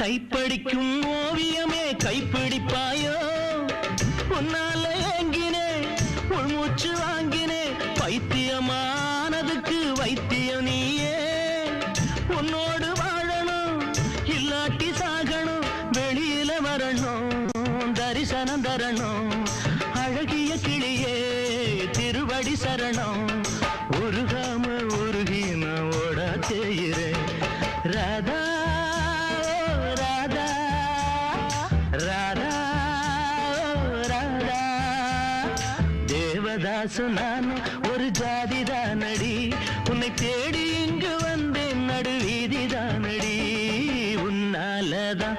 கைப்படிக்கும் ஓவியமே கைப்பிடிப்பாயோ உன்னால ஏங்கினே உள்மூச்சு வாங்கினே பைத்தியமானதுக்கு வைத்தியம் நீயே உன்னோடு வாழணும் இல்லாட்டி சாகணும் வெளியில வரணும் தரிசனம் தரணும் அழகிய கிளியே திருவடி சரணம் உருகாம உருகி நான் ஓட செய்கிறேன் ராதா ராதா ராதா ராதா தேவதாசு நானும் ஒரு ஜாதிதானடி உன்னை தேடி இங்கு வந்தேன் நடுவீதிதானடி உன்னாலதான்